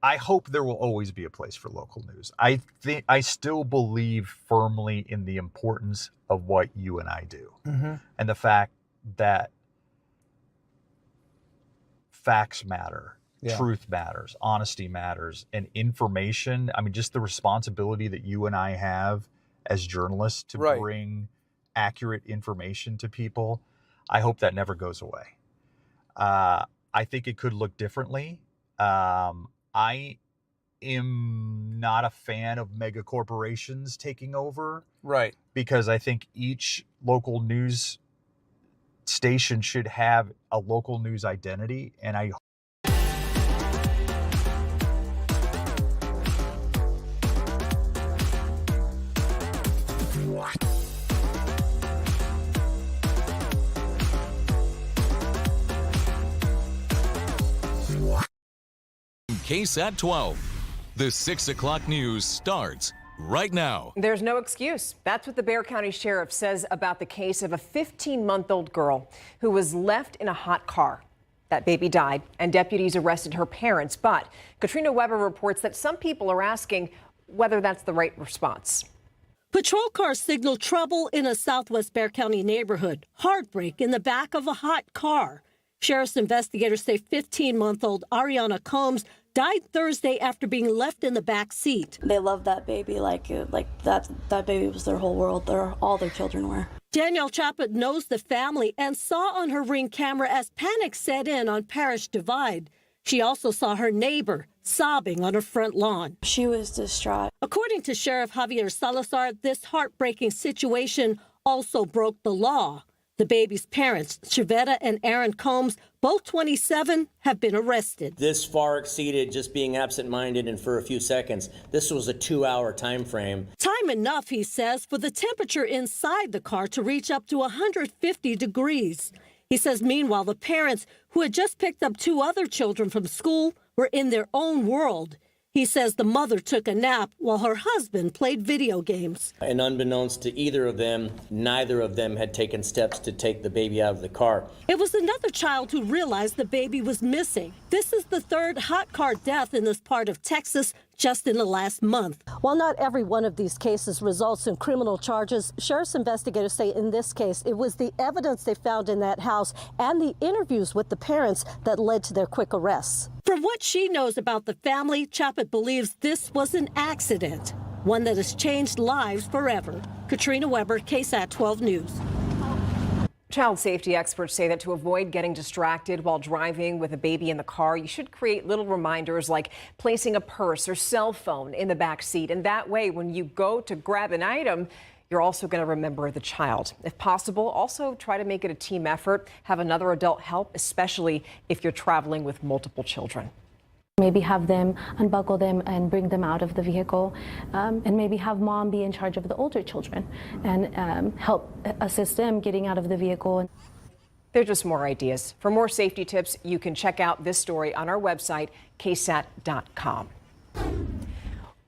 I hope there will always be a place for local news. I still believe firmly in the importance of what you and I do, and the fact that facts matter, truth matters, honesty matters, and information. I mean, just the responsibility that you and I have as journalists to bring accurate information to people. I hope that never goes away. I think it could look differently. I am not a fan of mega corporations taking over. Right. Because I think each local news station should have a local news identity. And I KSAT 12. The 6 o'clock news starts right now. There's no excuse. That's what the Bexar County Sheriff says about the case of a 15-month-old girl who was left in a hot car. That baby died, and deputies arrested her parents. But Katrina Weber reports that some people are asking whether that's the right response. Patrol cars signal trouble in a southwest Bexar County neighborhood. Heartbreak in the back of a hot car. Sheriff's investigators say 15-month-old Ariana Combs died Thursday after being left in the back seat. They love that baby like that baby was their whole world. All their children were. Danielle Chaput knows the family and saw on her Ring camera as panic set in on Parish Divide. She also saw her neighbor sobbing on her front lawn. She was distraught. According to Sheriff Javier Salazar, this heartbreaking situation also broke the law. The baby's parents, Shavetta and Aaron Combs, both 27, have been arrested. This far exceeded just being absent-minded and for a few seconds. This was a 2-hour time frame. Time enough, he says, for the temperature inside the car to reach up to 150 degrees. He says, meanwhile, the parents, who had just picked up 2 other children from school, were in their own world. He says the mother took a nap while her husband played video games. And unbeknownst to either of them, neither of them had taken steps to take the baby out of the car. It was another child who realized the baby was missing. This is the 3rd hot car death in this part of Texas just in the last month. While not every one of these cases results in criminal charges, sheriff's investigators say in this case it was the evidence they found in that house and the interviews with the parents that led to their quick arrests. From what she knows about the family, Chaput believes this was an accident, one that has changed lives forever. Katrina Weber, KSAT 12 News. Child safety experts say that to avoid getting distracted while driving with a baby in the car, you should create little reminders like placing a purse or cell phone in the back seat. And that way, when you go to grab an item, you're also going to remember the child. If possible, also try to make it a team effort. Have another adult help, especially if you're traveling with multiple children. Maybe have them unbuckle them and bring them out of the vehicle, and maybe have mom be in charge of the older children and help assist them getting out of the vehicle. They're just more ideas. For more safety tips, you can check out this story on our website, ksat.com.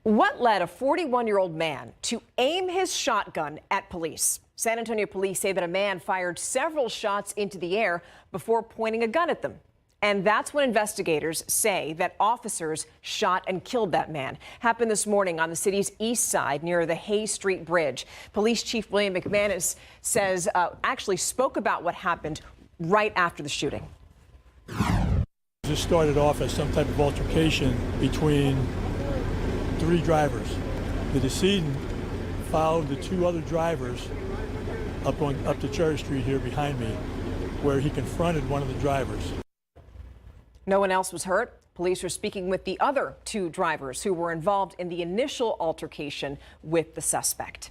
What led a 41-year-old man to aim his shotgun at police? San Antonio police say that a man fired several shots into the air before pointing a gun at them. And that's when investigators say that officers shot and killed that man. Happened this morning on the city's east side near the Hay Street Bridge. Police Chief William McManus says actually spoke about what happened right after the shooting. This started off as some type of altercation between 3 drivers. The decedent followed the 2 other drivers up to Cherry Street here behind me, where he confronted one of the drivers. No one else was hurt. Police are speaking with the other 2 drivers who were involved in the initial altercation with the suspect.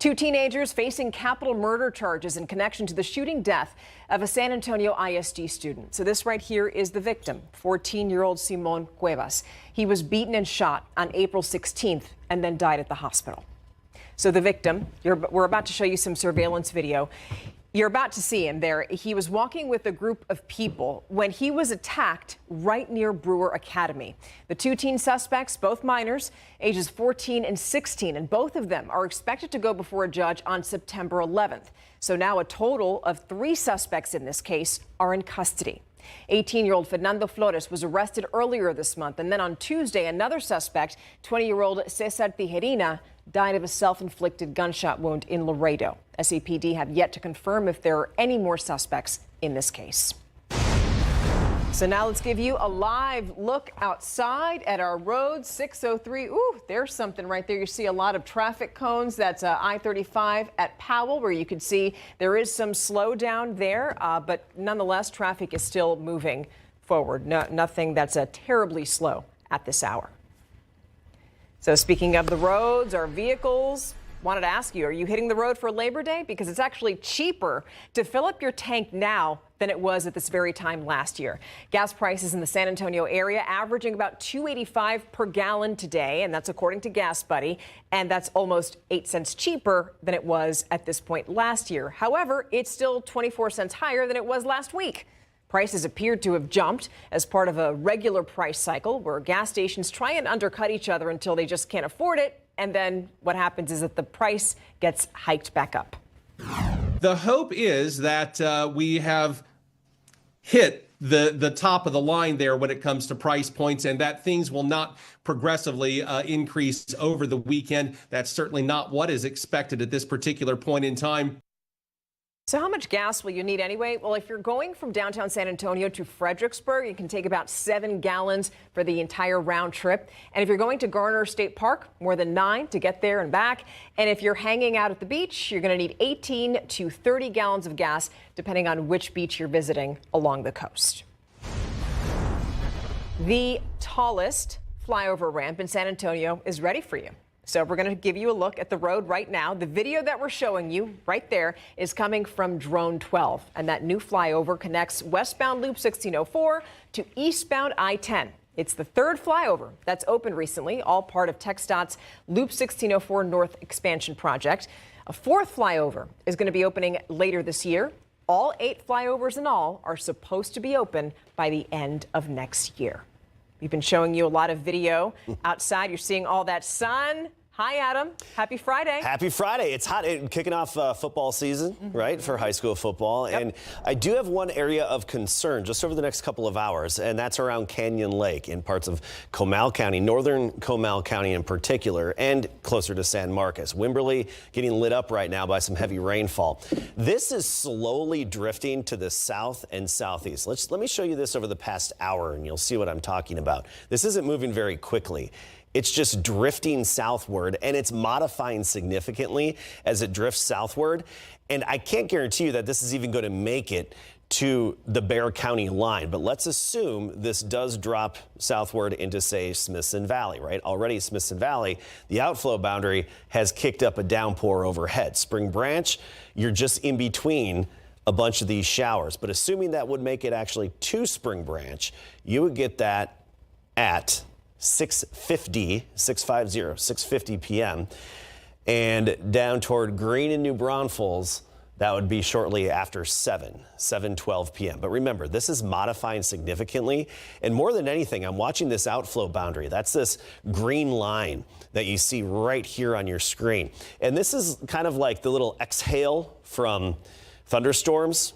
2 teenagers facing capital murder charges in connection to the shooting death of a San Antonio ISD student. So this right here is the victim, 14-year-old Simon Cuevas. He was beaten and shot on April 16th and then died at the hospital. So the victim, we're about to show you some surveillance video. You're about to see him there. He was walking with a group of people when he was attacked right near Brewer Academy. The 2 teen suspects, both minors, ages 14 and 16, and both of them are expected to go before a judge on September 11th. So now a total of 3 suspects in this case are in custody. 18-year-old Fernando Flores was arrested earlier this month, and then on Tuesday, another suspect, 20-year-old Cesar Tijerina, died of a self-inflicted gunshot wound in Laredo. SAPD have yet to confirm if there are any more suspects in this case. So now let's give you a live look outside at our roads. 603. Ooh, there's something right there. You see a lot of traffic cones. That's I-35 at Powell, where you can see there is some slowdown there, but nonetheless, traffic is still moving forward. Nothing that's terribly slow at this hour. So speaking of the roads, our vehicles, wanted to ask you, are you hitting the road for Labor Day? Because it's actually cheaper to fill up your tank now than it was at this very time last year. Gas prices in the San Antonio area averaging about $2.85 per gallon today, and that's according to Gas Buddy, and that's almost 8 cents cheaper than it was at this point last year. However, it's still 24 cents higher than it was last week. Prices appeared to have jumped as part of a regular price cycle where gas stations try and undercut each other until they just can't afford it. And then what happens is that the price gets hiked back up. The hope is that we have hit the top of the line there when it comes to price points, and that things will not progressively increase over the weekend. That's certainly not what is expected at this particular point in time. So how much gas will you need anyway? Well, if you're going from downtown San Antonio to Fredericksburg, you can take about 7 gallons for the entire round trip. And if you're going to Garner State Park, more than 9 to get there and back. And if you're hanging out at the beach, you're going to need 18 to 30 gallons of gas, depending on which beach you're visiting along the coast. The tallest flyover ramp in San Antonio is ready for you. So we're going to give you a look at the road right now. The video that we're showing you right there is coming from Drone 12. And that new flyover connects westbound Loop 1604 to eastbound I-10. It's the third flyover that's opened recently, all part of TxDOT's Loop 1604 North expansion project. A fourth flyover is going to be opening later this year. All 8 flyovers in all are supposed to be open by the end of next year. We've been showing you a lot of video outside. You're seeing all that sun. Hi, Adam. Happy Friday. Happy Friday. It's hot. Kicking off football season, right, for high school football. Yep. And I do have one area of concern just over the next couple of hours, and that's around Canyon Lake in parts of Comal County, northern Comal County in particular, and closer to San Marcos. Wimberley getting lit up right now by some heavy rainfall. This is slowly drifting to the south and southeast. Let me show you this over the past hour, and you'll see what I'm talking about. This isn't moving very quickly. It's just drifting southward, and it's modifying significantly as it drifts southward. And I can't guarantee you that this is even going to make it to the Bexar County line. But let's assume this does drop southward into, say, Smithson Valley, right? Already Smithson Valley, the outflow boundary has kicked up a downpour overhead. Spring Branch, you're just in between a bunch of these showers. But assuming that would make it actually to Spring Branch, you would get that at 6:50 p.m. and down toward Greene and New Braunfels, that would be shortly after 7:12 p.m. But remember, this is modifying significantly. And more than anything, I'm watching this outflow boundary. That's this green line that you see right here on your screen. And this is kind of like the little exhale from thunderstorms.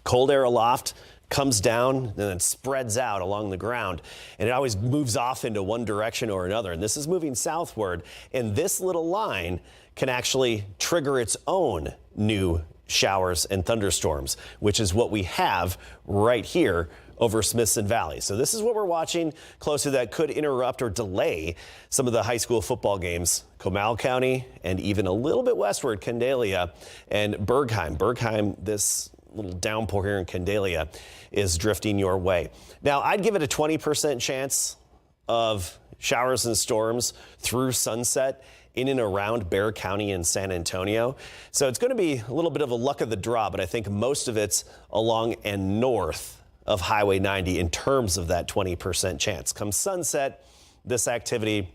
Cold air aloft comes down and then spreads out along the ground, and it always moves off into one direction or another. And this is moving southward, and this little line can actually trigger its own new showers and thunderstorms, which is what we have right here over Smithson Valley. So this is what we're watching closely that could interrupt or delay some of the high school football games. Comal County and even a little bit westward, Candelia and Bergheim. Bergheim, this little downpour here in Candelia is drifting your way. Now, I'd give it a 20% chance of showers and storms through sunset in and around Bexar County and San Antonio. So it's going to be a little bit of a luck of the draw, but I think most of it's along and north of Highway 90 in terms of that 20% chance. Come sunset, this activity,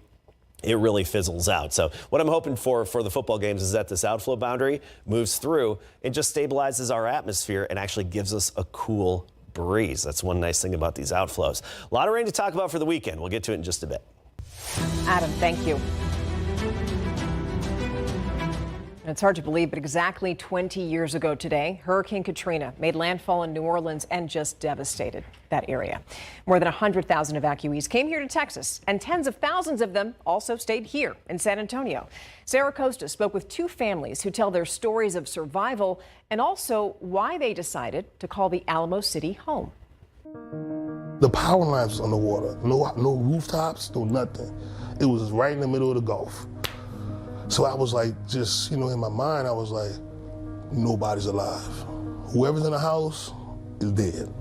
it really fizzles out. So what I'm hoping for the football games is that this outflow boundary moves through and just stabilizes our atmosphere and actually gives us a cool breeze. That's one nice thing about these outflows. A lot of rain to talk about for the weekend. We'll get to it in just a bit. Adam, thank you. It's hard to believe, but exactly 20 years ago today, Hurricane Katrina made landfall in New Orleans and just devastated that area. More than 100,000 evacuees came here to Texas, and tens of thousands of them also stayed here in San Antonio. Sarah Costa spoke with two families who tell their stories of survival and also why they decided to call the Alamo City home. The power lines was underwater, no rooftops, no nothing. It was right in the middle of the Gulf. So I was like, just, in my mind, I was like, nobody's alive. Whoever's in the house is dead,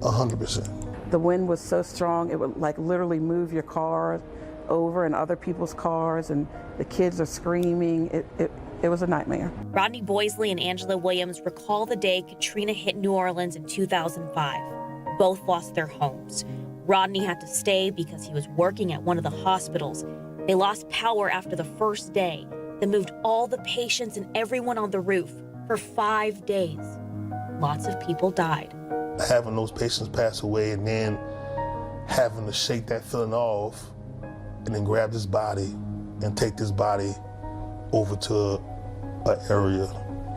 100%. The wind was so strong, it would literally move your car over and other people's cars, and the kids are screaming. It was a nightmare. Rodney Boisley and Angela Williams recall the day Katrina hit New Orleans in 2005. Both lost their homes. Rodney had to stay because he was working at one of the hospitals. They lost power after the first day, then moved all the patients and everyone on the roof for 5 days. Lots of people died. Having those patients pass away and then having to shake that feeling off and then grab this body and take this body over to an area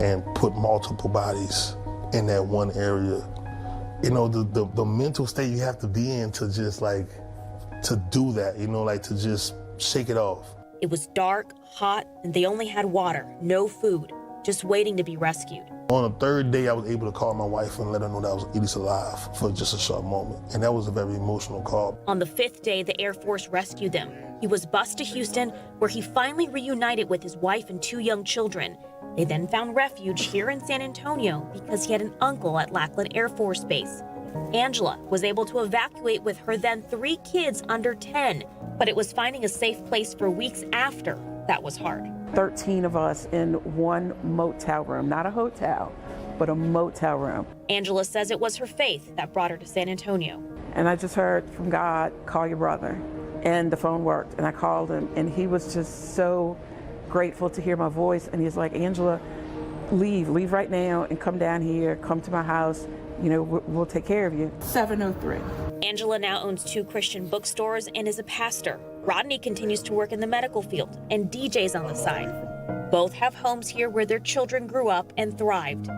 and put multiple bodies in that one area. The mental state you have to be in to just to do that, to just shake it off. It was dark, hot, and they only had water, no food, just waiting to be rescued. On the third day, I was able to call my wife and let her know that I was at least alive for just a short moment. And that was a very emotional call. On the 5th day, the Air Force rescued them. He was bused to Houston, where he finally reunited with his wife and 2 young children. They then found refuge here in San Antonio because he had an uncle at Lackland Air Force Base. Angela was able to evacuate with her then 3 kids under 10, but it was finding a safe place for weeks after that was hard. 13 of us in one motel room, not a hotel, but a motel room. Angela says it was her faith that brought her to San Antonio. And I just heard from God, call your brother. And the phone worked, and I called him, and he was just so grateful to hear my voice. And he's like, Angela, leave right now and come down here, come to my house. We'll take care of you. 703. Angela now owns 2 Christian bookstores and is a pastor. Rodney continues to work in the medical field and DJs on the side. Both have homes here where their children grew up and thrived.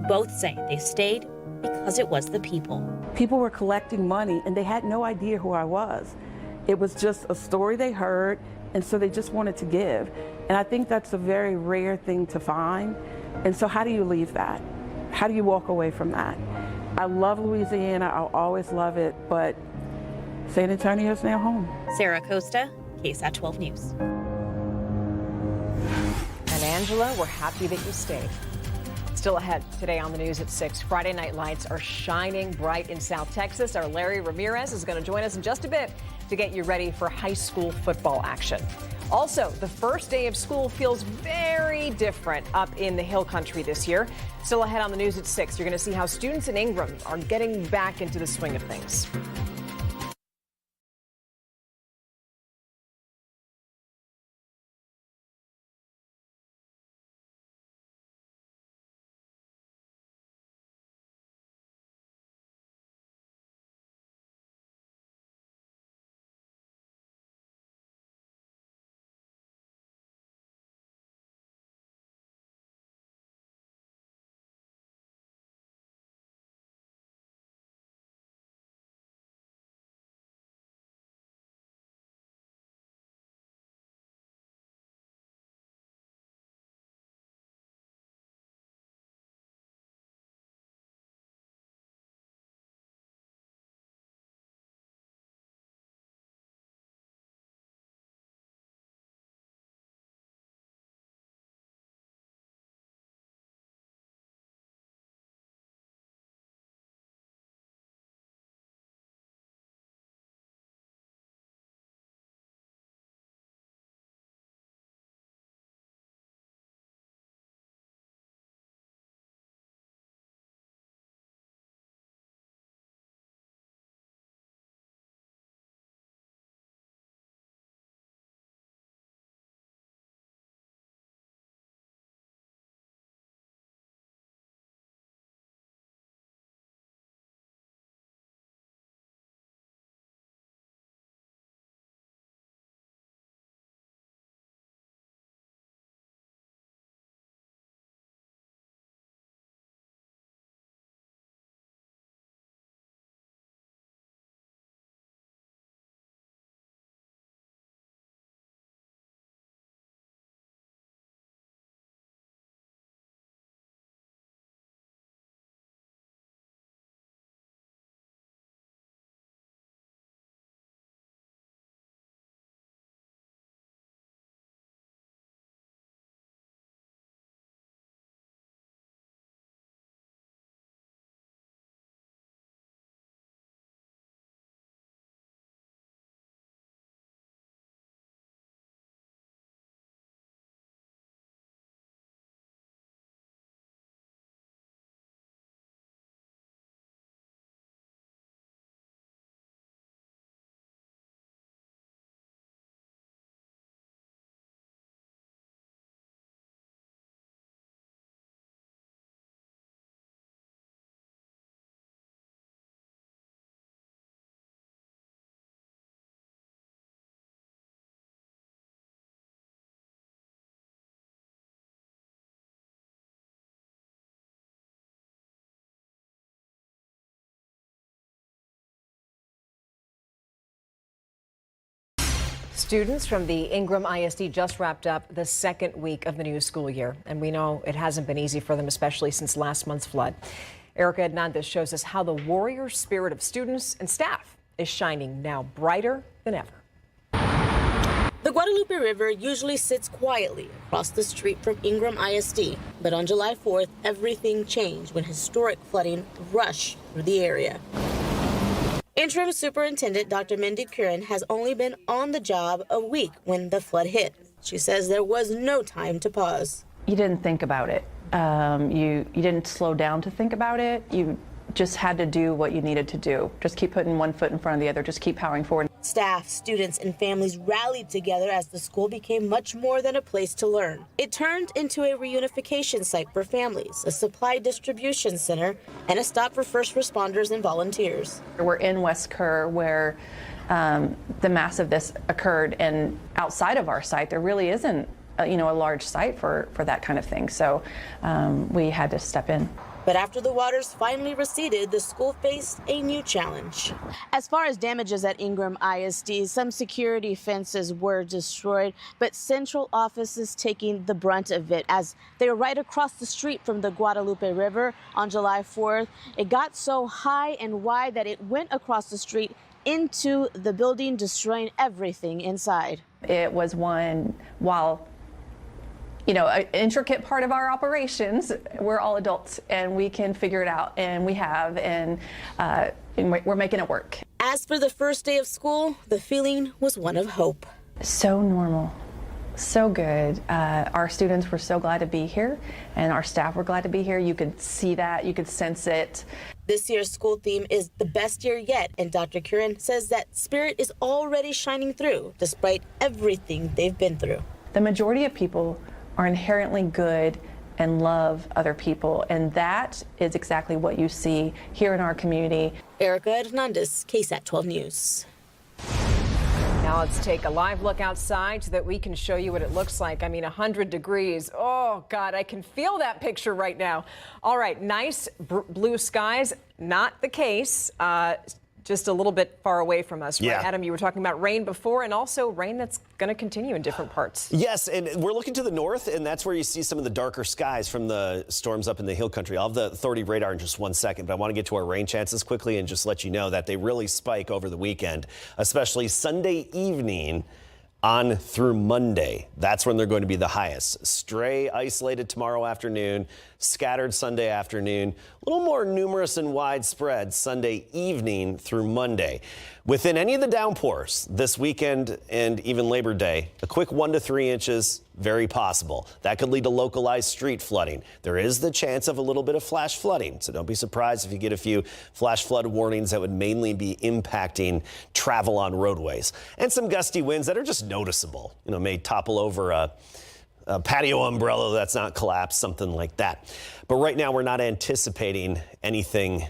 Both say they stayed because it was the people. People were collecting money and they had no idea who I was. It was just a story they heard, and so they just wanted to give. And I think that's a very rare thing to find. And so how do you leave that? How do you walk away from that? I love Louisiana, I'll always love it, but San Antonio's now home. Sarah Costa, KSAT 12 News. And Angela, we're happy that you stayed. Still ahead today on the news at 6, Friday night lights are shining bright in South Texas. Our Larry Ramirez is going to join us in just a bit to get you ready for high school football action. Also, the first day of school feels very different up in the Hill Country this year. Still ahead on the news at 6, you're going to see how students in Ingram are getting back into the swing of things. Students from the Ingram ISD just wrapped up the second week of the new school year, and we know it hasn't been easy for them, especially since last month's flood. Erica Hernandez shows us how the warrior spirit of students and staff is shining now brighter than ever. The Guadalupe River usually sits quietly across the street from Ingram ISD, but on July 4th, everything changed when historic flooding rushed through the area. Interim Superintendent Dr. Mindy Curran has only been on the job a week when the flood hit. She says there was no time to pause. You didn't think about it. You didn't slow down to think about it. You just had to do what you needed to do. Just keep putting one foot in front of the other. Just keep powering forward. Staff, students, and families rallied together as the school became much more than a place to learn. It turned into a reunification site for families, a supply distribution center, and a stop for first responders and volunteers. We're in West Kerr where the mass of this occurred, and outside of our site, there really isn't a large site for that kind of thing. So we had to step in. But after the waters finally receded, the school faced a new challenge. As far as damages at Ingram ISD, some security fences were destroyed, but central office is taking the brunt of it as they were right across the street from the Guadalupe River on July 4th. It got so high and wide that it went across the street into the building, destroying everything inside. It was one, while an intricate part of our operations, we're all adults and we can figure it out, and we have, and we're making it work. As for the first day of school, the feeling was one of hope. So normal, so good. Our students were so glad to be here, and our staff were glad to be here. You could see that, you could sense it. This year's school theme is the best year yet, and Dr. Curran says that spirit is already shining through despite everything they've been through. The majority of people are inherently good and love other people, and that is exactly what you see here in our community. Erica Hernandez, KSAT 12 News. Now let's take a live look outside so that we can show you what it looks like. 100 degrees. Oh, God, I can feel that picture right now. All right, nice blue skies. Not the case. Just a little bit far away from us, right? Yeah. Adam, you were talking about rain before, and also rain that's going to continue in different parts. Yes, and we're looking to the north, and that's where you see some of the darker skies from the storms up in the hill country. I'll have the authority radar in just 1 second, but I want to get to our rain chances quickly and just let you know that they really spike over the weekend, especially Sunday evening on through Monday. That's when they're going to be the highest. Stray isolated tomorrow afternoon, scattered Sunday afternoon, a little more numerous and widespread Sunday evening through Monday. Within any of the downpours this weekend and even Labor Day, a quick 1 to 3 inches, very possible. That could lead to localized street flooding. There is the chance of a little bit of flash flooding, so don't be surprised if you get a few flash flood warnings that would mainly be impacting travel on roadways. And some gusty winds that are just noticeable, may topple over a patio umbrella that's not collapsed, something like that. But right now we're not anticipating anything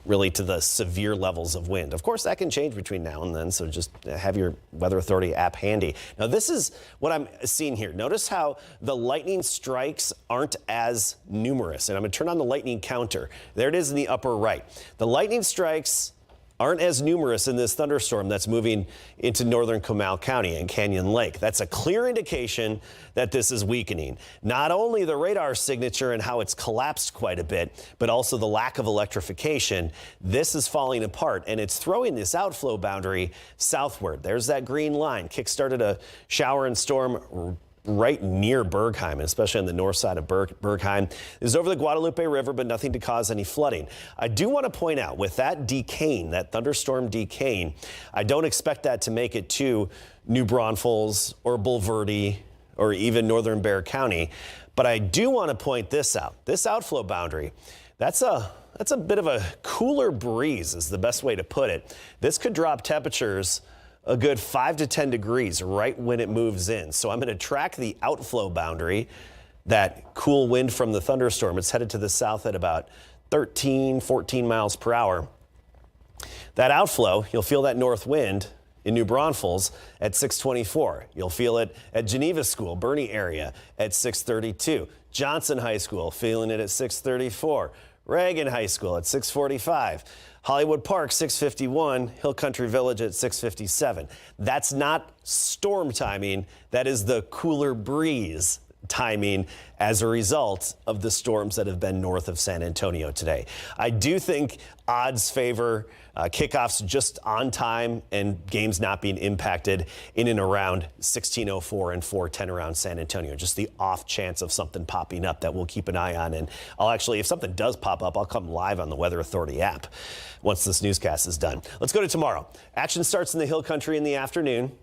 really to the severe levels of wind. Of course, that can change between now and then, so just have your Weather Authority app handy. Now, this is what I'm seeing here. Notice how the lightning strikes aren't as numerous, and I'm going to turn on the lightning counter. There it is in the upper right. The lightning strikes aren't as numerous in this thunderstorm that's moving into northern Comal County and Canyon Lake. That's a clear indication that this is weakening. Not only the radar signature and how it's collapsed quite a bit, but also the lack of electrification. This is falling apart, and it's throwing this outflow boundary southward. There's that green line. Kick-started a shower and storm right near Bergheim, especially on the north side of Bergheim. This is over the Guadalupe River, but nothing to cause any flooding. I do want to point out, with that decaying, that thunderstorm decaying, I don't expect that to make it to New Braunfels or Bulverde or even northern Bexar County. But I do want to point this out. This outflow boundary, that's a bit of a cooler breeze is the best way to put it. This could drop temperatures a good 5 to 10 degrees right when it moves in. So I'm going to track the outflow boundary, that cool wind from the thunderstorm. It's headed to the south at about 13, 14 miles per hour. That outflow, you'll feel that north wind in New Braunfels at 6:24. You'll feel it at Geneva School, Bernie area at 6:32. Johnson High School, feeling it at 6:34. Reagan High School at 6:45. Hollywood Park, 6:51. Hill Country Village at 6:57. That's not storm timing. That is the cooler breeze timing as a result of the storms that have been north of San Antonio today. I do think odds favor kickoffs just on time and games not being impacted in and around 16:04 and 4:10 around San Antonio. Just the off chance of something popping up that we'll keep an eye on. And I'll actually, if something does pop up, I'll come live on the Weather Authority app once this newscast is done. Let's go to tomorrow. Action starts in the Hill Country in the afternoon,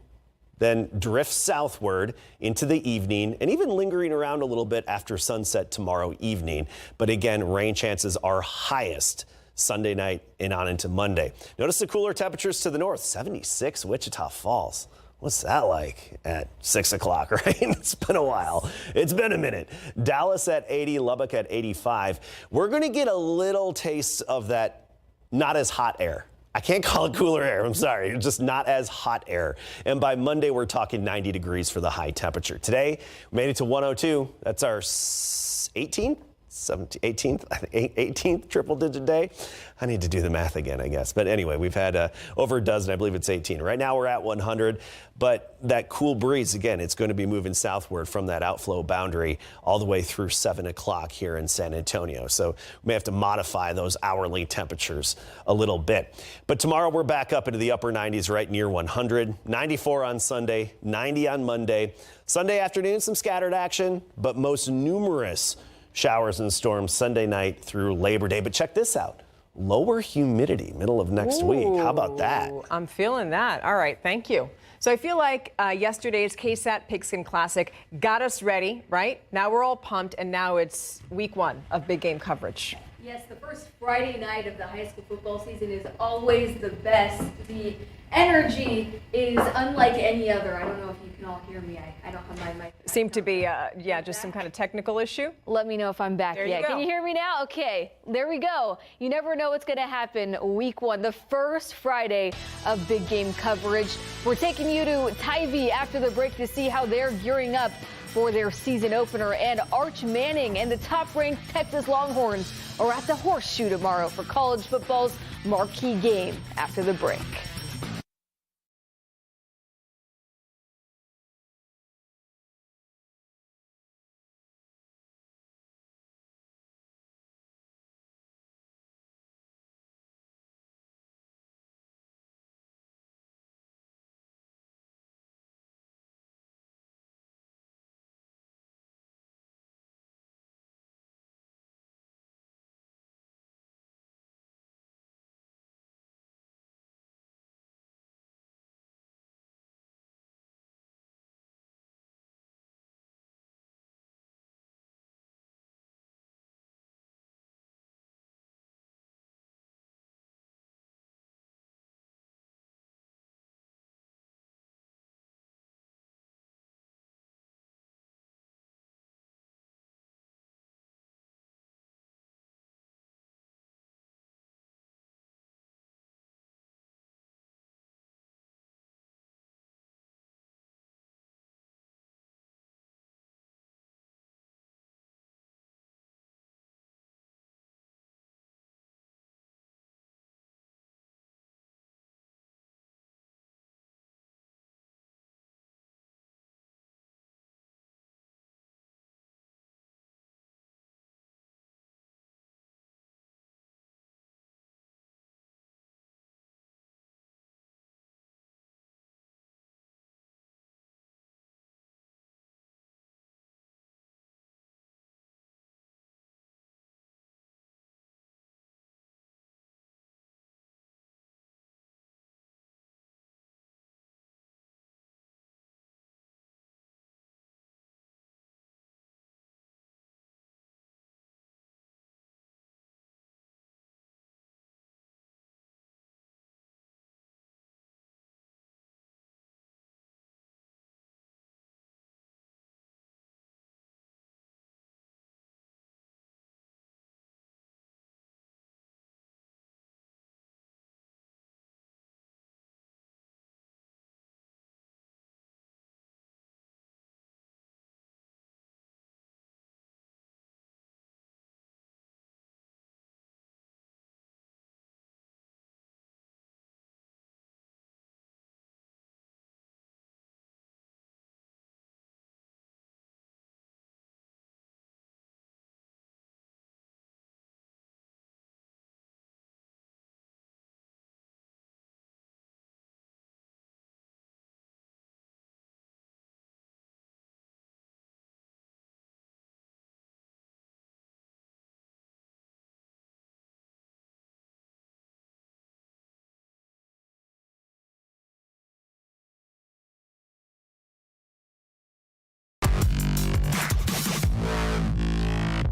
then drifts southward into the evening and even lingering around a little bit after sunset tomorrow evening. But again, rain chances are highest Sunday night and on into Monday. Notice the cooler temperatures to the north, 76 Wichita Falls. What's that like at 6 o'clock, right? It's been a while. It's been a minute. Dallas at 80, Lubbock at 85. We're going to get a little taste of that not as hot air. I can't call it cooler air. I'm sorry. It's just not as hot air. And by Monday, we're talking 90 degrees for the high temperature. Today, we made it to 102. That's our 18th? 18th triple digit day. I need to do the math again, I guess. But anyway, we've had over a dozen. I believe it's 18. Right now we're at 100, but that cool breeze, again, it's going to be moving southward from that outflow boundary all the way through 7 o'clock here in San Antonio. So we may have to modify those hourly temperatures a little bit. But tomorrow we're back up into the upper 90s, right near 100. 94 on Sunday, 90 on Monday. Sunday afternoon, some scattered action, but most numerous showers and storms Sunday night through Labor Day. But check this out. Lower humidity middle of next week. How about that? I'm feeling that. All right. Thank you. So I feel like yesterday's KSAT Pigskin Classic got us ready, right? Now we're all pumped, and now it's week 1 of big game coverage. Yes, the first Friday night of the high school football season is always the best. The energy is unlike any other. I don't know if you can all hear me. I don't have my mic. Seemed to be, just some kind of technical issue. Let me know if I'm back yet. Yeah, can you hear me now? Okay, there we go. You never know what's going to happen week 1, the first Friday of big game coverage. We're taking you to Tybee after the break to see how they're gearing up for their season opener. And Arch Manning and the top-ranked Texas Longhorns are at the Horseshoe tomorrow for college football's marquee game after the break.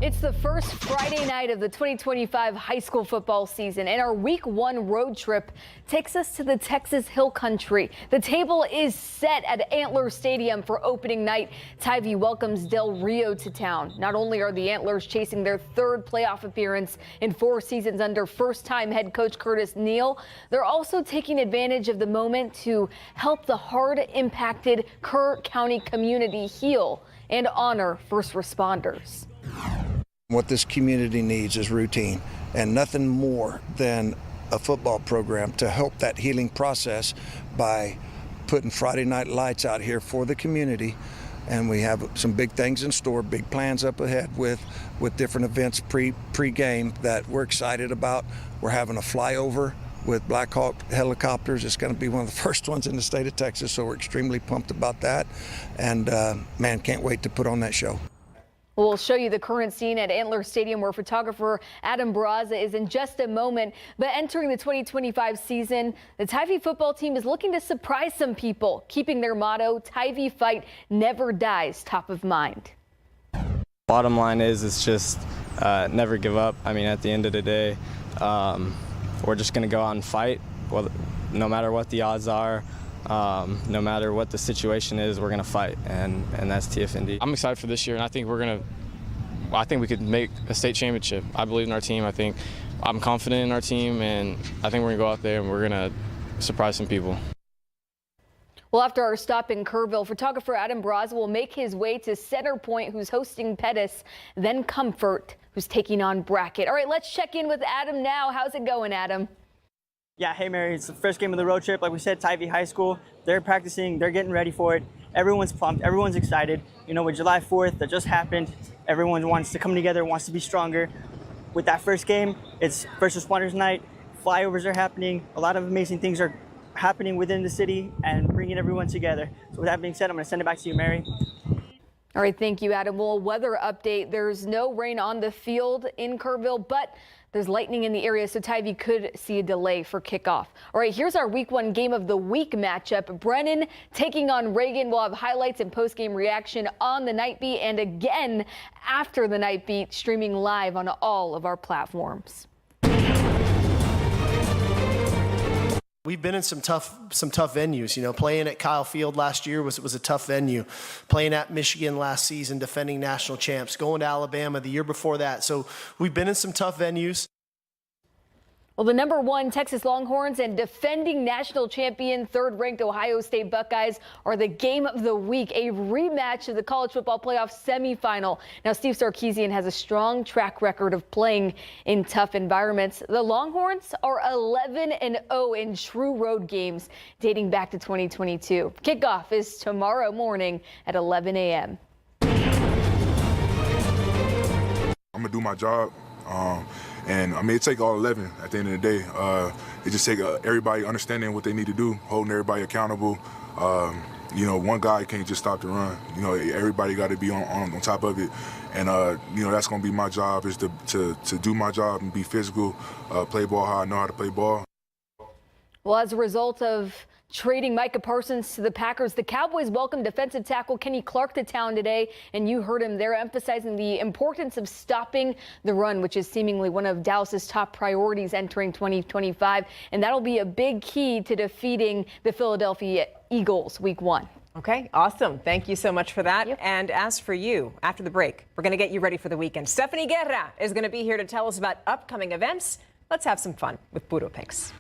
It's the first Friday night of the 2025 high school football season, and our week 1 road trip takes us to the Texas Hill Country. The table is set at Antler Stadium for opening night. Tivy welcomes Del Rio to town. Not only are the Antlers chasing their 3rd playoff appearance in 4 seasons under first-time head coach Curtis Neal, they're also taking advantage of the moment to help the hard-impacted Kerr County community heal and honor first responders. What this community needs is routine, and nothing more than a football program to help that healing process by putting Friday night lights out here for the community. And we have some big things in store, big plans up ahead with different events pre-game that we're excited about. We're having a flyover with Black Hawk helicopters. It's going to be one of the first ones in the state of Texas, so we're extremely pumped about that. And man, can't wait to put on that show. We'll show you the current scene at Antler Stadium, where photographer Adam Barraza is in just a moment. But entering the 2025 season, the Tivy football team is looking to surprise some people, keeping their motto, Tivy Fight Never Dies, top of mind. Bottom line is, it's just never give up. I mean, at the end of the day, we're just going to go out and fight, well, no matter what the odds are. No matter what the situation is, we're going to fight, and that's TFND. I'm excited for this year, and I think I think we could make a state championship. I believe in our team. I'm confident in our team, and I think we're going to go out there and we're going to surprise some people. Well, after our stop in Kerrville, photographer Adam Barraza will make his way to Center Point, who's hosting Pettis, then Comfort, who's taking on Brackett. All right, let's check in with Adam now. How's it going, Adam? Yeah, hey Mary, it's the first game of the road trip. Like we said, Tivy High School, they're practicing, they're getting ready for it. Everyone's pumped, everyone's excited. You know, with July 4th that just happened, everyone wants to come together, wants to be stronger. With that first game, it's First Responders Night, flyovers are happening, a lot of amazing things are happening within the city and bringing everyone together. So with that being said, I'm gonna send it back to you, Mary. All right, thank you, Adam. Well, weather update. There's no rain on the field in Kerrville, but there's lightning in the area, so Tivy could see a delay for kickoff. All right, here's our week 1 game of the week matchup. Brennan taking on Reagan. We'll have highlights and post-game reaction on the Night Beat and again after the Night Beat, streaming live on all of our platforms. We've been in some tough venues. You know, playing at Kyle Field last year was a tough venue. Playing at Michigan last season, defending national champs. Going to Alabama the year before that. So we've been in some tough venues. Well, the #1 Texas Longhorns and defending national champion 3rd-ranked Ohio State Buckeyes are the game of the week, a rematch of the college football playoff semifinal. Now, Steve Sarkisian has a strong track record of playing in tough environments. The Longhorns are 11-0 in true road games dating back to 2022. Kickoff is tomorrow morning at 11 a.m. I'm going to do my job. And I mean, it take all 11 at the end of the day. It just take everybody understanding what they need to do, holding everybody accountable. You know, one guy can't just stop the run. You know, everybody got to be on top of it. And, you know, that's going to be my job, is to do my job and be physical, play ball how I know how to play ball. Well, as a result of trading Micah Parsons to the Packers, the Cowboys welcomed defensive tackle Kenny Clark to town today, and you heard him there emphasizing the importance of stopping the run, which is seemingly one of Dallas's top priorities entering 2025, and that'll be a big key to defeating the Philadelphia Eagles week 1. Okay, awesome. Thank you so much for that. Yep. And as for you, after the break, we're going to get you ready for the weekend. Stephanie Guerra is going to be here to tell us about upcoming events. Let's have some fun with Puro Picks.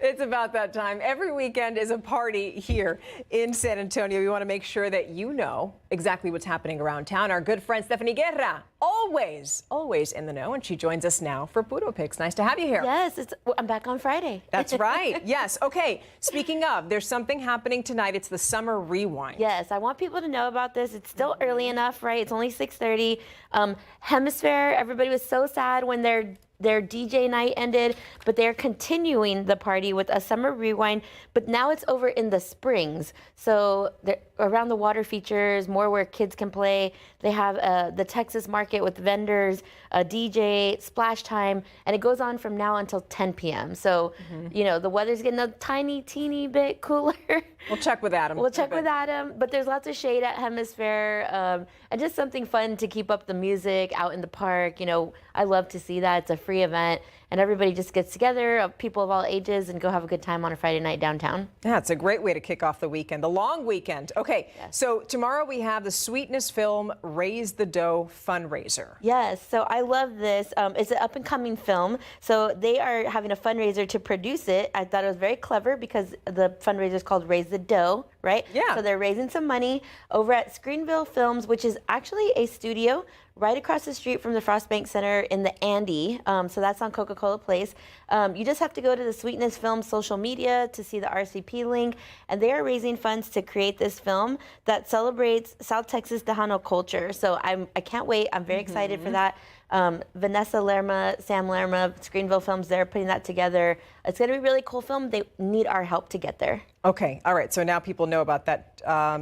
It's about that time. Every weekend is a party here in San Antonio. We want to make sure that you know exactly what's happening around town. Our good friend Stephanie Guerra, always in the know, and she joins us now for Puro Picks. Nice to have you here. Yes, I'm back on Friday. That's right. Yes. Okay. Speaking of, there's something happening tonight. It's the Summer Rewind. Yes, I want people to know about this. It's still early enough, right? It's only 6:30. Hemisphere, everybody was so sad when their DJ night ended, but they're continuing the party with a Summer Rewind, but now it's over in the Springs. So around the water features, more where kids can play. They have the Texas market with vendors, a DJ, splash time, and it goes on from now until 10 p.m. So, you know, the weather's getting a teeny bit cooler. We'll check with Adam. We'll check with Adam, but there's lots of shade at Hemisphere, and just something fun to keep up the music out in the park. You know, I love to see that. It's a free event, and everybody just gets together, people of all ages, and go have a good time on a Friday night downtown. Yeah, it's a great way to kick off the weekend, the long weekend. Okay, so tomorrow we have the Sweetness Film Raise the Dough fundraiser. Yes, so I love this. It's an up-and-coming film, so they are having a fundraiser to produce it. I thought it was very clever because the fundraiser is called Raise the Dough, right? Yeah. So they're raising some money over at Screenville Films, which is actually a studio right across the street from the Frost Bank Center in the Andy. So that's on Coca-Cola Place. You just have to go to the Sweetness Film social media to see the RCP link. And they are raising funds to create this film that celebrates South Texas Tejano culture. So I can't wait. I'm very excited for that. Vanessa Lerma, Sam Lerma, Screenville Films, they're putting that together. It's going to be a really cool film. They need our help to get there. Okay. All right. So now people know about that.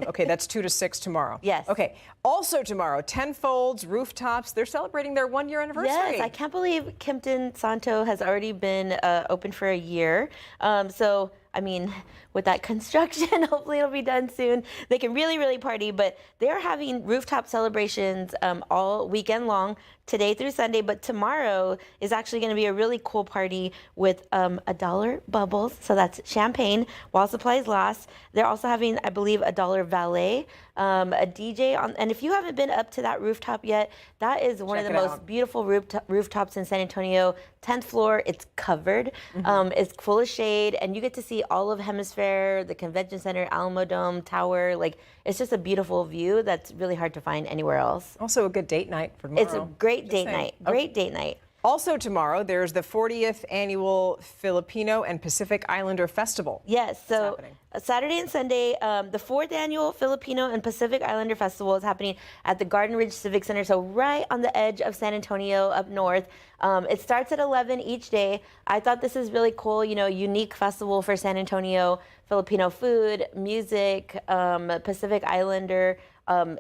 Okay. That's 2 to 6 tomorrow. Yes. Okay. Also tomorrow, Tenfolds, Rooftops, they're celebrating their 1-year anniversary. Yes. I can't believe Kimpton Santo has already been open for a year. So, I mean, with that construction, hopefully it'll be done soon. They can really party, but they're having rooftop celebrations all weekend long, today through Sunday. But tomorrow is actually going to be a really cool party with $1 bubbles. So that's champagne while supplies last. They're also having, I believe, $1 valet, a DJ on. And if you haven't been up to that rooftop yet, that is one of the most beautiful rooftops in San Antonio. 10th floor, it's covered. It's full of shade, and you get to see all of Hemisphere, the Convention Center, Alamo Dome, Tower. Like, it's just a beautiful view that's really hard to find anywhere else. Also a good date night for tomorrow. It's a great date night. Great date night. Also tomorrow, there's the 40th annual Filipino and Pacific Islander Festival. Yes, so Saturday and Sunday, the 4th annual Filipino and Pacific Islander Festival is happening at the Garden Ridge Civic Center, so right on the edge of San Antonio up north. It starts at 11 each day. I thought this is really cool, you know, unique festival for San Antonio. Filipino food, music, Pacific Islander.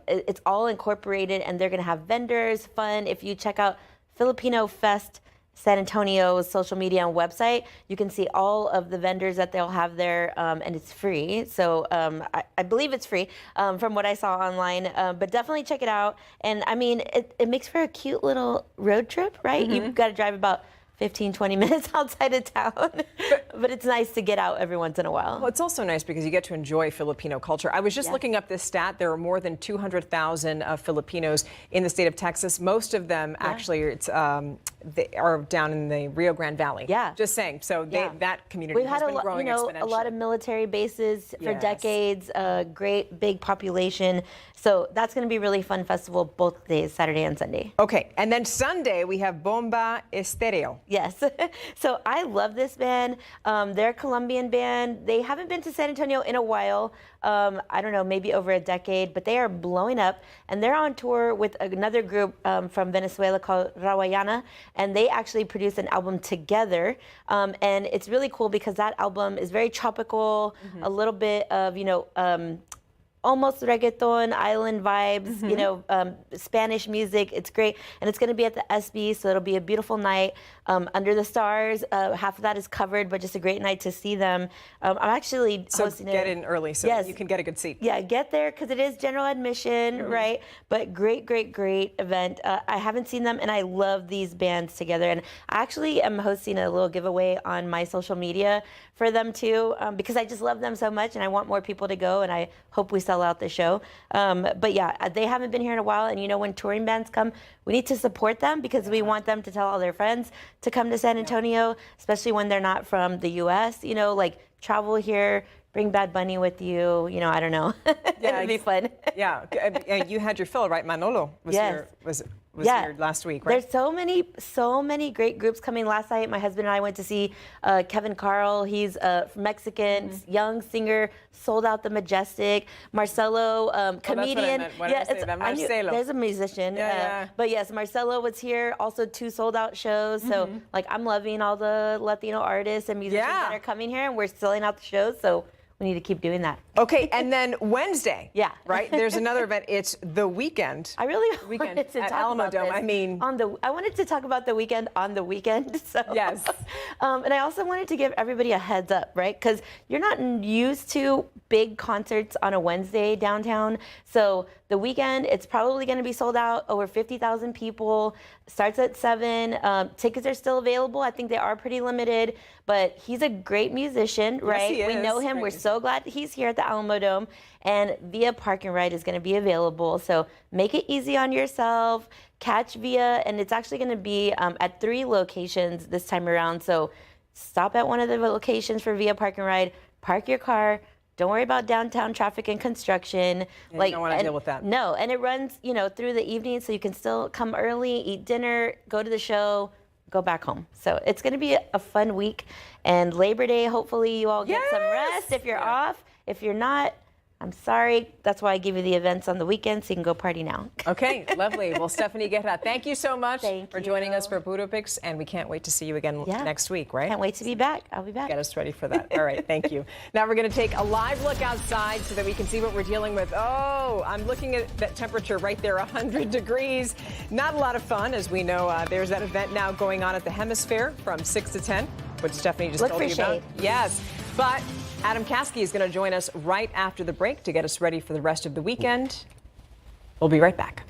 It's all incorporated, and they're going to have vendors, fun. If you check out Filipino Fest San Antonio's social media and website, you can see all of the vendors that they'll have there, and it's free. So I believe it's free from what I saw online, but definitely check it out. And I mean, it makes for a cute little road trip, right? You've got to drive about 15-20 minutes outside of town, but it's nice to get out every once in a while. Well, it's also nice because you get to enjoy Filipino culture. I was just looking up this stat. There are more than 200,000 Filipinos in the state of Texas. Most of them actually they are down in the Rio Grande Valley. Yeah. Just saying. So that community has been growing exponentially. A lot of military bases for decades, great big population. So that's going to be a really fun festival both days, Saturday and Sunday. Okay. And then Sunday, we have Bomba Estéreo. Yes. So I love this band. They're a Colombian band. They haven't been to San Antonio in a while. I don't know, maybe over a decade, but they are blowing up. And they're on tour with another group from Venezuela called Rawayana. And they actually produced an album together. And it's really cool because that album is very tropical, a little bit of, you know, almost reggaeton, island vibes, you know, Spanish music. It's great. And it's going to be at the SB, so it'll be a beautiful night under the stars. Half of that is covered, but just a great night to see them. I'm actually hosting get in early so you can get a good seat. Yeah, get there because it is general admission, right? But great event. I haven't seen them, and I love these bands together. And I actually am hosting a little giveaway on my social media for them too, because I just love them so much, and I want more people to go, and I hope we celebrate sell out the show. But yeah, they haven't been here in a while. And you know, when touring bands come, we need to support them because we want them to tell all their friends to come to San Antonio, especially when they're not from the U.S. You know, like travel here, bring Bad Bunny with you. You know, I don't know. It'd be fun. Yeah, you had your fill, right? Manolo was here. Was here last week, right? There's so many great groups coming. Last night, my husband and I went to see Kevin Carl. He's Mexican, young singer, sold out the Majestic. Marcelo, comedian. There's a musician. But yes, Marcelo was here. Also 2 sold-out shows. So like, I'm loving all the Latino artists and musicians that are coming here, and we're selling out the shows. So we need to keep doing that. Okay, and then Wednesday, right? There's another event. It's the weekend. I really wanted to at talk Alamo about Dome. this. I mean, I wanted to talk about the weekend on the weekend. So yes. And I also wanted to give everybody a heads up, right? Because you're not used to big concerts on a Wednesday downtown. So the weekend, it's probably going to be sold out. Over 50,000 people. Starts at 7. Tickets are still available. I think they are pretty limited. But he's a great musician, right? Yes, he We is. know him. We're so glad he's here at the Alamo Dome. And Via Park and Ride is going to be available. So make it easy on yourself. Catch Via. And it's actually going to be at 3 locations this time around. So stop at one of the locations for Via Park and Ride. Park your car. Don't worry about downtown traffic and construction. Yeah, you don't want to deal with that. No, and it runs, you know, through the evening, so you can still come early, eat dinner, go to the show, go back home. So it's going to be a fun week. And Labor Day, hopefully you all get some rest if you're off. If you're not, I'm sorry. That's why I give you the events on the weekend, so you can go party now. Okay, lovely. Well, Stephanie Guerra, thank you so much for joining us for Budo Picks, and we can't wait to see you again next week, right? Can't wait to be back. I'll be back. Get us ready for that. All right, thank you. Now we're going to take a live look outside so that we can see what we're dealing with. Oh, I'm looking at that temperature right there, 100 degrees. Not a lot of fun, as we know. There's that event now going on at the Hemisphere from 6 to 10, which Stephanie just told you about. Yes, but Adam Caskey is going to join us right after the break to get us ready for the rest of the weekend. We'll be right back.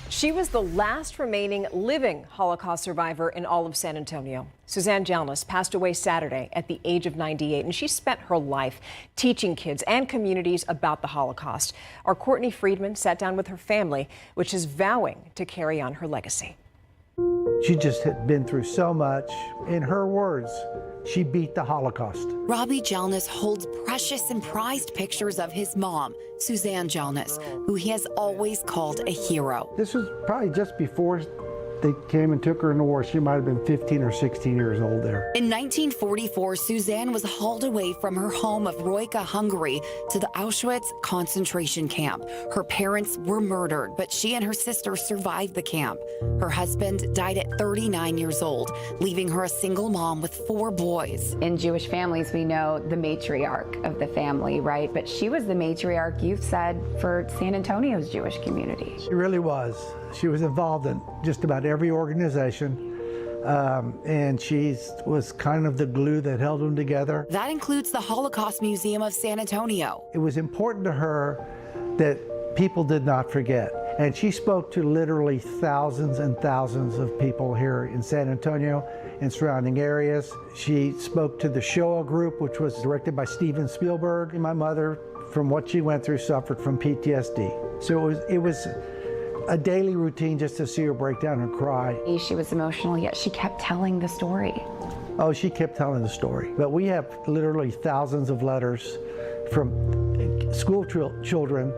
She was the last remaining living Holocaust survivor in all of San Antonio. Suzanne Jalnes passed away Saturday at the age of 98, and she spent her life teaching kids and communities about the Holocaust. Our Courtney Friedman sat down with her family, which is vowing to carry on her legacy. She just had been through so much. In her words, she beat the Holocaust. Robbie Jalnes holds precious and prized pictures of his mom, Suzanne Jalnes, who he has always called a hero. This was probably just before they came and took her in the war. She might have been 15 or 16 years old there. In 1944, Suzanne was hauled away from her home of Rojka, Hungary, to the Auschwitz concentration camp. Her parents were murdered, but she and her sister survived the camp. Her husband died at 39 years old, leaving her a single mom with 4 boys. In Jewish families, we know the matriarch of the family, right? But she was the matriarch, you've said, for San Antonio's Jewish community. She really was. She was involved in just about every organization, and she was kind of the glue that held them together. That includes the Holocaust Museum of San Antonio. It was important to her that people did not forget, and she spoke to literally thousands and thousands of people here in San Antonio and surrounding areas. She spoke to the Shoah group, which was directed by Steven Spielberg. My mother, from what she went through, suffered from PTSD. So it was a daily routine just to see her break down and cry. She was emotional, yet she kept telling the story. Oh, she kept telling the story. But we have literally thousands of letters from school children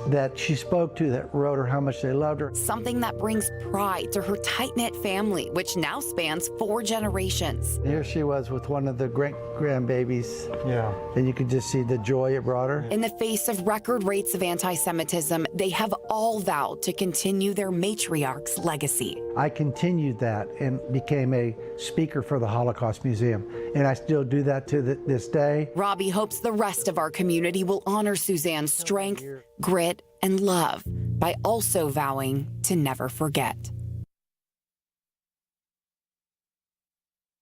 that she spoke to that wrote her how much they loved her. Something that brings pride to her tight-knit family, which now spans 4 generations. Here she was with one of the great-grandbabies. Yeah. And you could just see the joy it brought her. In the face of record rates of anti-Semitism, they have all vowed to continue their matriarch's legacy. I continued that and became a speaker for the Holocaust Museum, and I still do that to this day. Robbie hopes the rest of our community will honor Suzanne's strength, grit, and love by also vowing to never forget.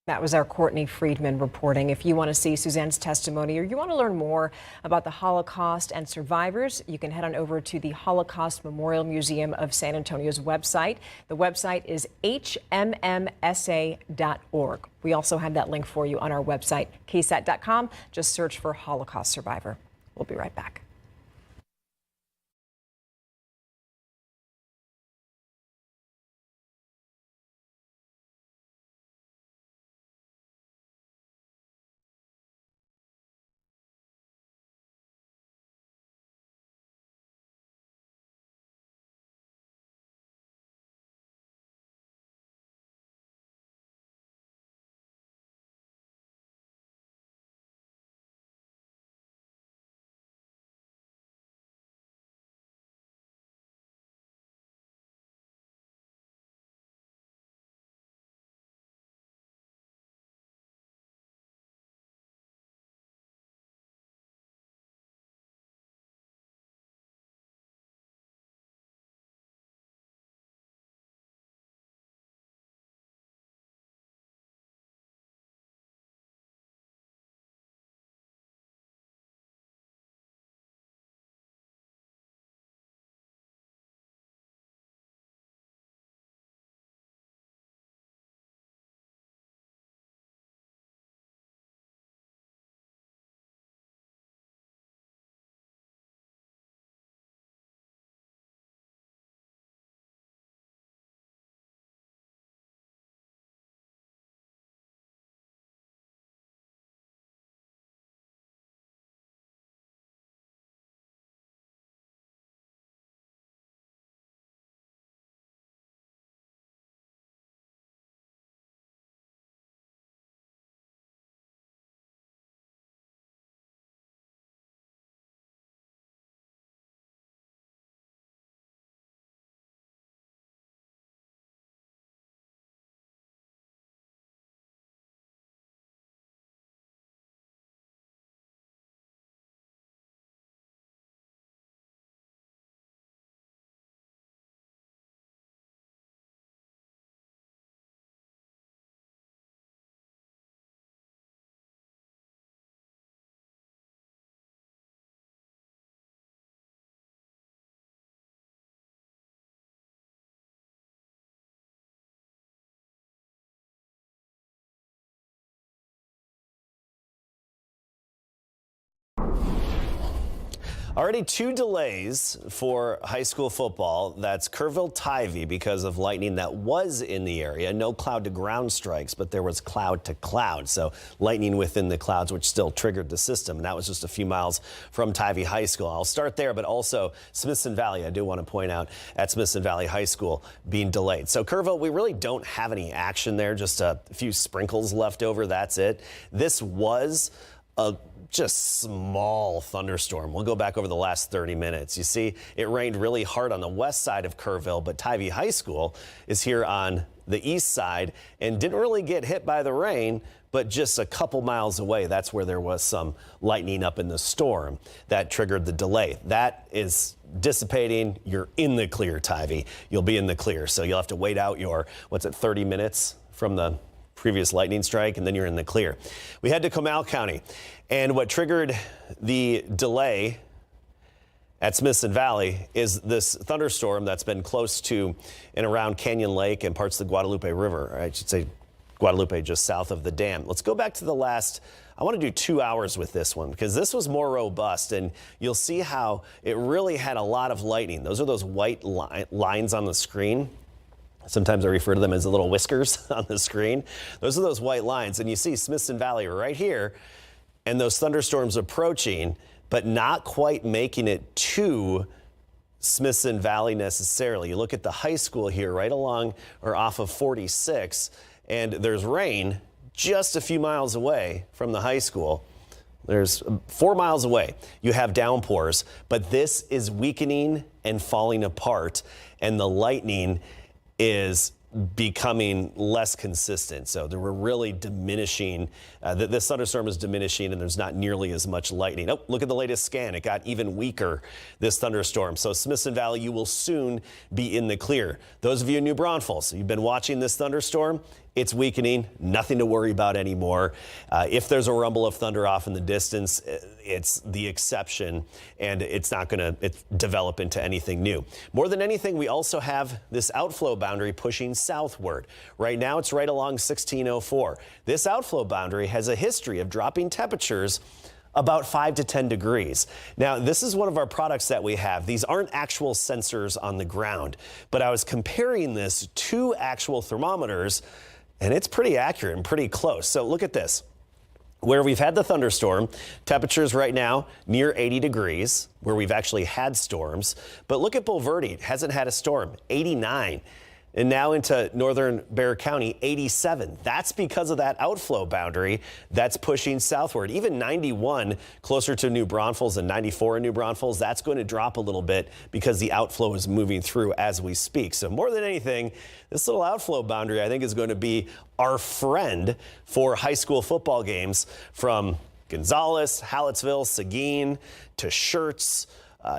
That was our Courtney Friedman reporting. If you want to see Suzanne's testimony or you want to learn more about the Holocaust and survivors, you can head on over to the Holocaust Memorial Museum of San Antonio's website. The website is hmmsa.org. We also have that link for you on our website, ksat.com. Just search for Holocaust survivor. We'll be right back. Already 2 delays for high school football. That's Kerrville-Tivy because of lightning that was in the area. No cloud to ground strikes, but there was cloud to cloud. So lightning within the clouds, which still triggered the system. And that was just a few miles from Tivy High School. I'll start there, but also Smithson Valley. I do want to point out at Smithson Valley High School being delayed. So Kerrville, we really don't have any action there. Just a few sprinkles left over. That's it. This was a just small thunderstorm. We'll go back over the last 30 minutes. You see, it rained really hard on the west side of Kerrville, but Tivy High School is here on the east side and didn't really get hit by the rain, but just a couple miles away, that's where there was some lightning up in the storm that triggered the delay. That is dissipating. You're in the clear, Tivy. You'll be in the clear. So you'll have to wait out your, 30 minutes from the previous lightning strike, and then you're in the clear. We head to Comal County, and what triggered the delay at Smithson Valley is this thunderstorm that's been close to and around Canyon Lake and parts of the Guadalupe River, or I should say Guadalupe just south of the dam. Let's go back to the last, I want to do 2 hours with this one because this was more robust, and you'll see how it really had a lot of lightning. Those are those white lines on the screen. Sometimes I refer to them as the little whiskers on the screen. Those are those white lines. And you see Smithson Valley right here and those thunderstorms approaching, but not quite making it to Smithson Valley necessarily. You look at the high school here right along or off of 46, and there's rain just a few miles away from the high school. There's 4 miles away. You have downpours, but this is weakening and falling apart, and the lightning is becoming less consistent. So they were really diminishing. This thunderstorm is diminishing, and there's not nearly as much lightning. Oh, look at the latest scan. It got even weaker, this thunderstorm. So Smithson Valley, you will soon be in the clear. Those of you in New Braunfels, you've been watching this thunderstorm. It's weakening, nothing to worry about anymore. If there's a rumble of thunder off in the distance, it's the exception, and it's not going to develop into anything new. More than anything, we also have this outflow boundary pushing southward. Right now, it's right along 1604. This outflow boundary has a history of dropping temperatures about 5 to 10 degrees. Now, this is one of our products that we have. These aren't actual sensors on the ground, but I was comparing this to actual thermometers, and it's pretty accurate and pretty close. So look at this. Where we've had the thunderstorm, temperatures right now near 80 degrees, where we've actually had storms. But look at Bulverde, it hasn't had a storm, 89. And now into northern Bexar County, 87. That's because of that outflow boundary that's pushing southward. Even 91 closer to New Braunfels and 94 in New Braunfels, that's going to drop a little bit because the outflow is moving through as we speak. So more than anything, this little outflow boundary, I think, is going to be our friend for high school football games from Gonzales, Hallettsville, Seguin to Schertz,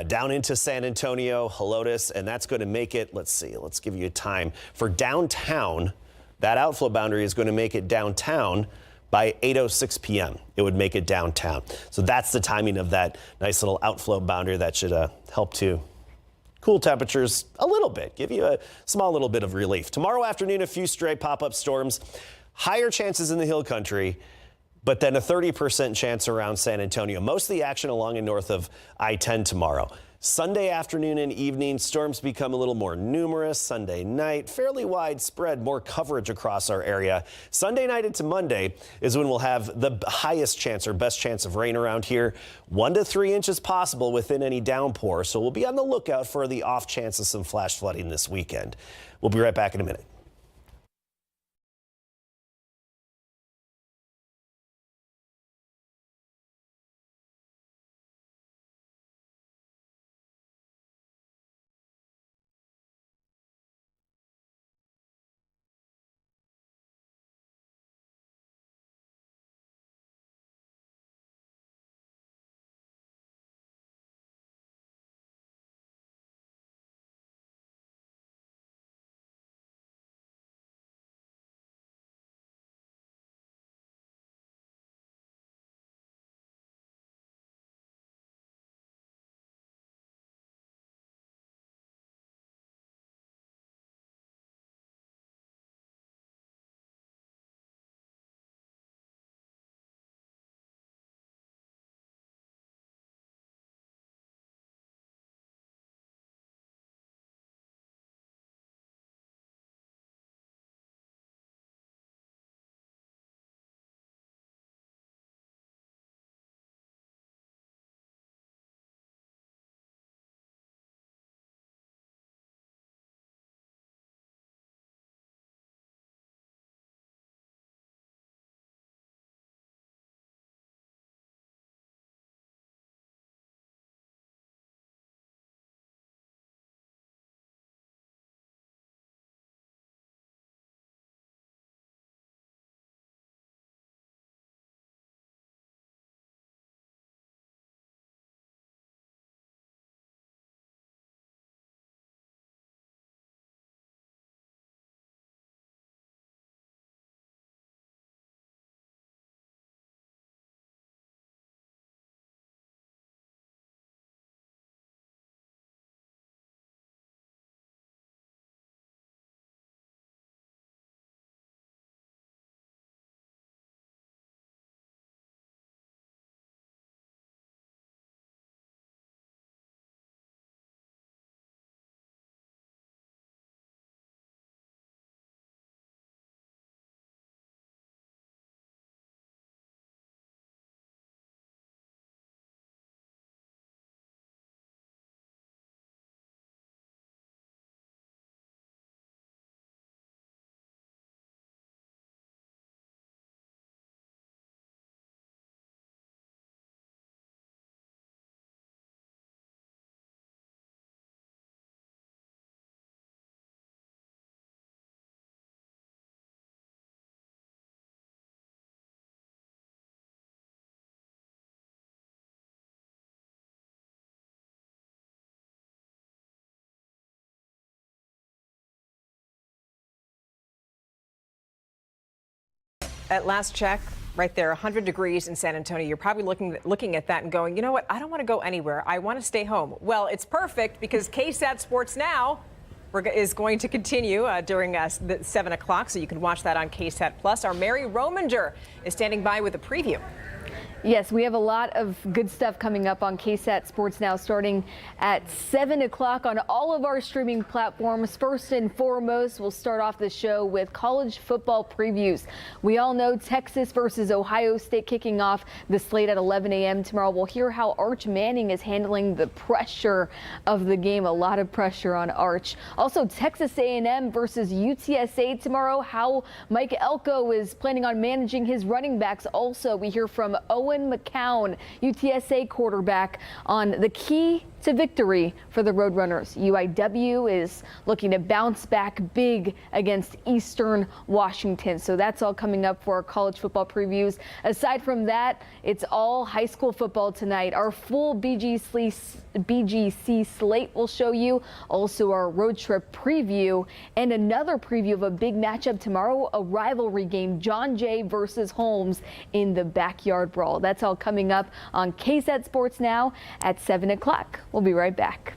down into San Antonio, Helotes, and that's going to make it, let's give you a time. For downtown, that outflow boundary is going to make it downtown by 8:06 p.m. It would make it downtown. So that's the timing of that nice little outflow boundary that should help to cool temperatures a little bit, give you a small little bit of relief. Tomorrow afternoon, a few stray pop-up storms, higher chances in the hill country, but then a 30% chance around San Antonio. Most of the action along and north of I-10 tomorrow. Sunday afternoon and evening, storms become a little more numerous. Sunday night, fairly widespread, more coverage across our area. Sunday night into Monday is when we'll have the highest chance or best chance of rain around here. 1 to 3 inches possible within any downpour. So we'll be on the lookout for the off chance of some flash flooding this weekend. We'll be right back in a minute. At last check, right there, 100 degrees in San Antonio. You're probably looking at that and going, you know what? I don't want to go anywhere. I want to stay home. Well, it's perfect because KSAT Sports Now is going to continue during 7 o'clock, so you can watch that on KSAT Plus. Our Mary Rominger is standing by with a preview. Yes, we have a lot of good stuff coming up on KSAT Sports Now, starting at 7 o'clock on all of our streaming platforms. First and foremost, we'll start off the show with college football previews. We all know Texas versus Ohio State kicking off the slate at 11 a.m. tomorrow. We'll hear how Arch Manning is handling the pressure of the game. A lot of pressure on Arch. Also, Texas A&M versus UTSA tomorrow. How Mike Elko is planning on managing his running backs. Also, we hear from Owen McCown, UTSA quarterback, on the key to victory for the Roadrunners. UIW is looking to bounce back big against Eastern Washington. So that's all coming up for our college football previews. Aside from that, it's all high school football tonight. Our full BGC slate will show you. Also our road trip preview and another preview of a big matchup tomorrow, a rivalry game, John Jay versus Holmes in the Backyard Brawl. That's all coming up on KSAT Sports Now at 7 o'clock. We'll be right back.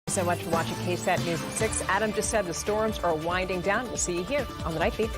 So much for watching KSAT News at 6. Adam just said the storms are winding down. We'll see you here on the Night Feed.